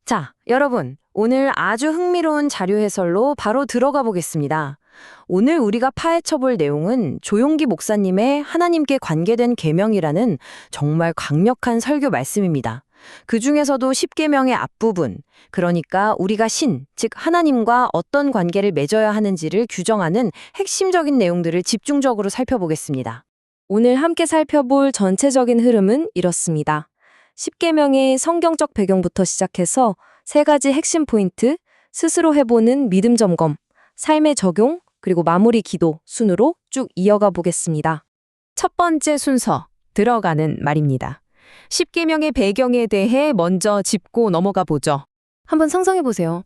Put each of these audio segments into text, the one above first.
자, 여러분, 오늘 아주 흥미로운 자료 해설로 바로 들어가 보겠습니다. 오늘 우리가 파헤쳐 볼 내용은 조용기 목사님의 하나님께 관계된 계명이라는 정말 강력한 설교 말씀입니다. 그 중에서도 10계명의 앞부분, 그러니까 우리가 즉 하나님과 어떤 관계를 맺어야 하는지를 규정하는 핵심적인 내용들을 집중적으로 살펴보겠습니다. 오늘 함께 살펴볼 전체적인 흐름은 이렇습니다. 10계명의 성경적 배경부터 시작해서 세 가지 핵심 포인트, 스스로 해보는 믿음 점검, 삶의 적용, 그리고 마무리 기도 순으로 쭉 이어가 보겠습니다. 첫 번째 순서, 들어가는 말입니다. 10계명의 배경에 대해 먼저 짚고 넘어가 보죠. 한번 상상해 보세요.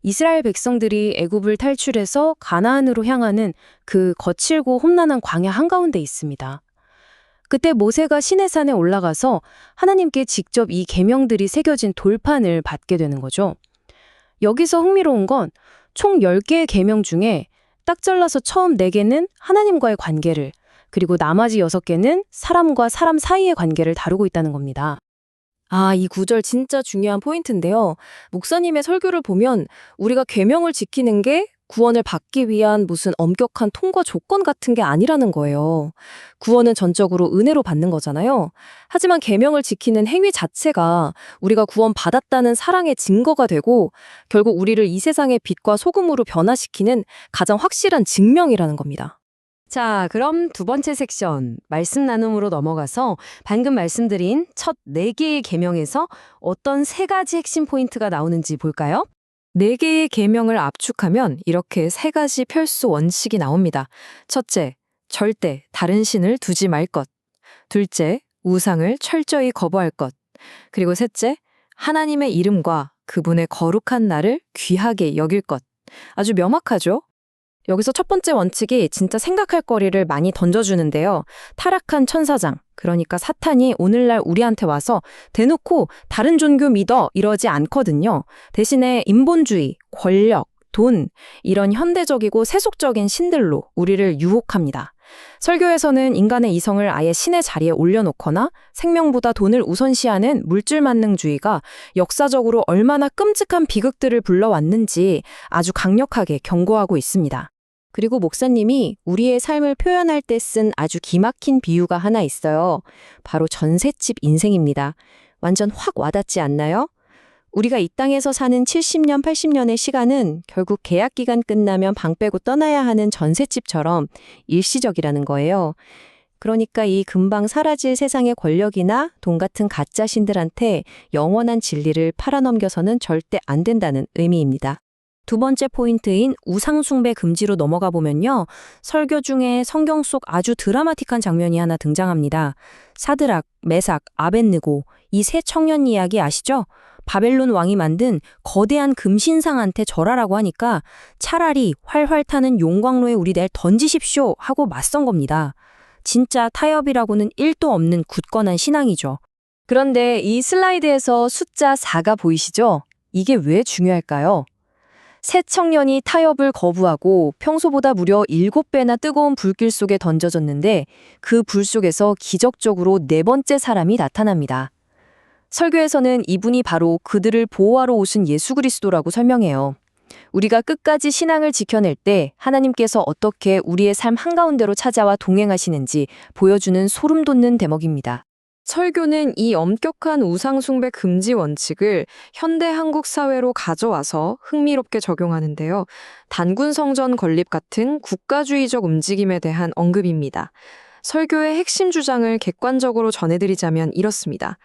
이스라엘 백성들이 애굽을 탈출해서 가나안으로 향하는 그 거칠고 험난한 광야 한가운데 있습니다. 그때 모세가 시내산에 올라가서 하나님께 직접 이 계명들이 새겨진 돌판을 받게 되는 거죠. 여기서 흥미로운 건 총 10개의 계명 중에 딱 잘라서 처음 4개는 하나님과의 관계를, 그리고 나머지 6개는 사람과 사람 사이의 관계를 다루고 있다는 겁니다. 이 구절 진짜 중요한 포인트인데요. 목사님의 설교를 보면 우리가 계명을 지키는 게 구원을 받기 위한 무슨 엄격한 통과 조건 같은 게 아니라는 거예요. 구원은 전적으로 은혜로 받는 거잖아요. 하지만 계명을 지키는 행위 자체가 우리가 구원받았다는 사랑의 증거가 되고 결국 우리를 이 세상의 빛과 소금으로 변화시키는 가장 확실한 증명이라는 겁니다. 자, 그럼 두 번째 섹션, 말씀 나눔으로 넘어가서 방금 말씀드린 첫 4개의 계명에서 어떤 3가지 핵심 포인트가 나오는지 볼까요? 4개의 계명을 압축하면 이렇게 3가지 필수 원칙이 나옵니다. 첫째, 절대 다른 신을 두지 말 것. 둘째, 우상을 철저히 거부할 것. 그리고 셋째, 하나님의 이름과 그분의 거룩한 날을 귀하게 여길 것. 아주 명확하죠? 여기서 첫 번째 원칙이 진짜 생각할 거리를 많이 던져주는데요. 타락한 천사장, 그러니까 사탄이 오늘날 우리한테 와서 대놓고 다른 종교 믿어 이러지 않거든요. 대신에 인본주의, 권력, 돈, 이런 현대적이고 세속적인 신들로 우리를 유혹합니다. 설교에서는 인간의 이성을 아예 신의 자리에 올려놓거나 생명보다 돈을 우선시하는 물질만능주의가 역사적으로 얼마나 끔찍한 비극들을 불러왔는지 아주 강력하게 경고하고 있습니다. 그리고 목사님이 우리의 삶을 표현할 때 쓴 아주 기막힌 비유가 하나 있어요. 바로 전셋집 인생입니다. 완전 확 와닿지 않나요? 우리가 이 땅에서 사는 70년, 80년의 시간은 결국 계약 기간 끝나면 방 빼고 떠나야 하는 전셋집처럼 일시적이라는 거예요. 그러니까 이 금방 사라질 세상의 권력이나 돈 같은 가짜 신들한테 영원한 진리를 팔아넘겨서는 절대 안 된다는 의미입니다. 두 번째 포인트인 우상숭배 금지로 넘어가 보면요. 설교 중에 성경 속 아주 드라마틱한 장면이 하나 등장합니다. 사드락, 메삭, 아벳느고, 이 세 청년 이야기 아시죠? 바벨론 왕이 만든 거대한 금신상한테 절하라고 하니까 차라리 활활 타는 용광로에 우리 낼 던지십시오 하고 맞선 겁니다. 진짜 타협이라고는 1도 없는 굳건한 신앙이죠. 그런데 이 슬라이드에서 숫자 4가 보이시죠? 이게 왜 중요할까요? 세 청년이 타협을 거부하고 평소보다 무려 7배나 뜨거운 불길 속에 던져졌는데 그 불 속에서 기적적으로 4번째 사람이 나타납니다. 설교에서는 이분이 바로 그들을 보호하러 오신 예수 그리스도라고 설명해요. 우리가 끝까지 신앙을 지켜낼 때 하나님께서 어떻게 우리의 삶 한가운데로 찾아와 동행하시는지 보여주는 소름 돋는 대목입니다. 설교는 이 엄격한 우상숭배 금지 원칙을 현대 한국 사회로 가져와서 흥미롭게 적용하는데요. 단군 성전 건립 같은 국가주의적 움직임에 대한 언급입니다. 설교의 핵심 주장을 객관적으로 전해드리자면 이렇습니다.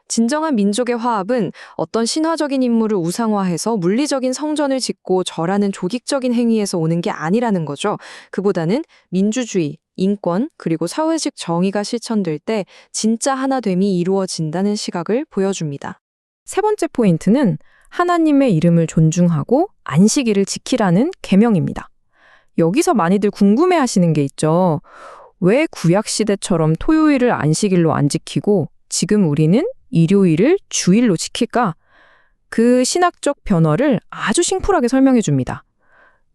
진정한 민족의 화합은 어떤 신화적인 인물을 우상화해서 물리적인 성전을 짓고 절하는 조직적인 행위에서 오는 게 아니라는 거죠. 그보다는 민주주의, 인권, 그리고 사회적 정의가 실천될 때 진짜 하나됨이 이루어진다는 시각을 보여줍니다. 세 번째 포인트는 하나님의 이름을 존중하고 안식일을 지키라는 계명입니다. 여기서 많이들 궁금해하시는 게 있죠. 왜 구약시대처럼 토요일을 안식일로 안 지키고 지금 우리는 일요일을 주일로 지킬까? 그 신학적 변화를 아주 심플하게 설명해 줍니다.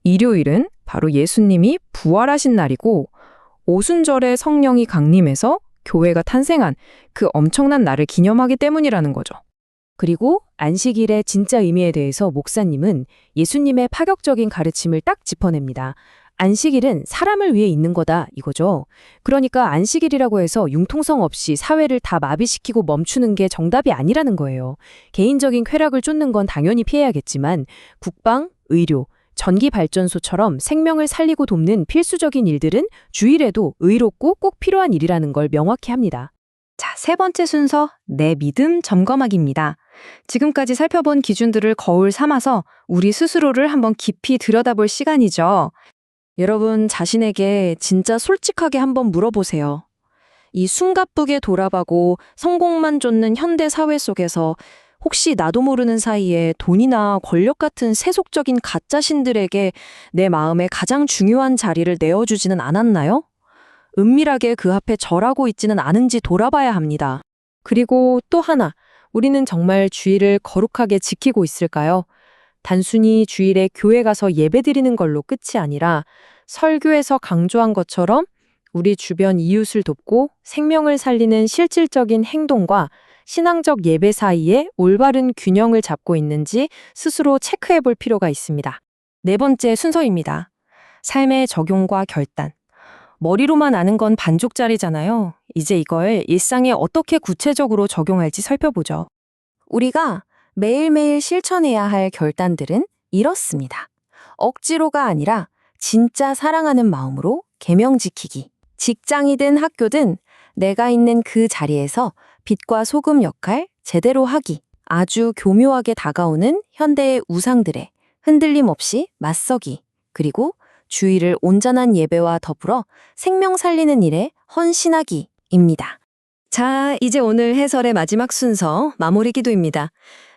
일요일은 바로 예수님이 부활하신 날이고 오순절에 성령이 강림해서 교회가 탄생한 그 엄청난 날을 기념하기 때문이라는 거죠. 그리고 안식일의 진짜 의미에 대해서 목사님은 예수님의 파격적인 가르침을 딱 짚어냅니다. 안식일은 사람을 위해 있는 거다 이거죠. 그러니까 안식일이라고 해서 융통성 없이 사회를 다 마비시키고 멈추는 게 정답이 아니라는 거예요. 개인적인 쾌락을 쫓는 건 당연히 피해야겠지만 국방, 의료, 전기발전소처럼 생명을 살리고 돕는 필수적인 일들은 주일에도 의롭고 꼭 필요한 일이라는 걸 명확히 합니다. 자, 세 번째 순서, 내 믿음 점검하기입니다. 지금까지 살펴본 기준들을 거울 삼아서 우리 스스로를 한번 깊이 들여다볼 시간이죠. 여러분 자신에게 진짜 솔직하게 한번 물어보세요. 이 숨가쁘게 돌아가고 성공만 쫓는 현대 사회 속에서 혹시 나도 모르는 사이에 돈이나 권력 같은 세속적인 가짜신들에게 내 마음에 가장 중요한 자리를 내어주지는 않았나요? 은밀하게 그 앞에 절하고 있지는 않은지 돌아봐야 합니다. 그리고 또 하나, 우리는 정말 주일을 거룩하게 지키고 있을까요? 단순히 주일에 교회 가서 예배드리는 걸로 끝이 아니라 설교에서 강조한 것처럼 우리 주변 이웃을 돕고 생명을 살리는 실질적인 행동과 신앙적 예배 사이에 올바른 균형을 잡고 있는지 스스로 체크해 볼 필요가 있습니다. 네 번째 순서입니다. 삶의 적용과 결단. 머리로만 아는 건 반쪽짜리잖아요. 이제 이걸 일상에 어떻게 구체적으로 적용할지 살펴보죠. 우리가 매일매일 실천해야 할 결단들은 이렇습니다. 억지로가 아니라 진짜 사랑하는 마음으로 계명 지키기. 직장이든 학교든 내가 있는 그 자리에서 빛과 소금 역할 제대로 하기. 아주 교묘하게 다가오는 현대의 우상들에 흔들림 없이 맞서기. 그리고 주일을 온전한 예배와 더불어 생명 살리는 일에 헌신하기입니다. 자, 이제 오늘 해설의 마지막 순서 마무리 기도입니다.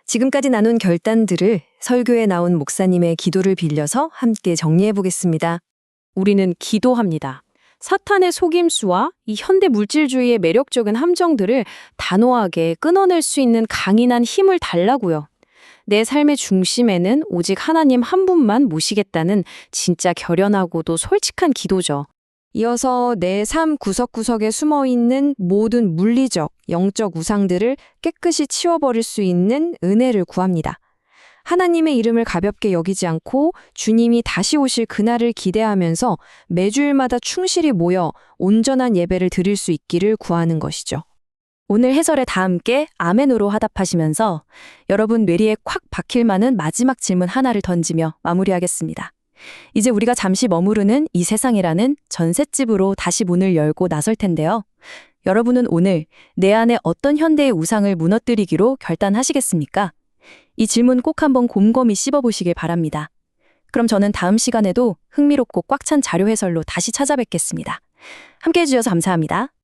지금까지 나눈 결단들을 설교에 나온 목사님의 기도를 빌려서 함께 정리해 보겠습니다. 우리는 기도합니다. 사탄의 속임수와 이 현대 물질주의의 매력적인 함정들을 단호하게 끊어낼 수 있는 강인한 힘을 달라고요. 내 삶의 중심에는 오직 하나님 한 분만 모시겠다는 진짜 결연하고도 솔직한 기도죠. 이어서 내 삶 구석구석에 숨어있는 모든 물리적, 영적 우상들을 깨끗이 치워버릴 수 있는 은혜를 구합니다. 하나님의 이름을 가볍게 여기지 않고 주님이 다시 오실 그날을 기대하면서 매주일마다 충실히 모여 온전한 예배를 드릴 수 있기를 구하는 것이죠. 오늘 해설에 다 함께 아멘으로 화답하시면서 여러분 뇌리에 콱 박힐 만한 마지막 질문 하나를 던지며 마무리하겠습니다. 이제 우리가 잠시 머무르는 이 세상이라는 전셋집으로 다시 문을 열고 나설 텐데요. 여러분은 오늘 내 안에 어떤 현대의 우상을 무너뜨리기로 결단하시겠습니까? 이 질문 꼭 한번 곰곰이 씹어보시길 바랍니다. 그럼 저는 다음 시간에도 흥미롭고 꽉 찬 자료 해설로 다시 찾아뵙겠습니다. 함께해 주셔서 감사합니다.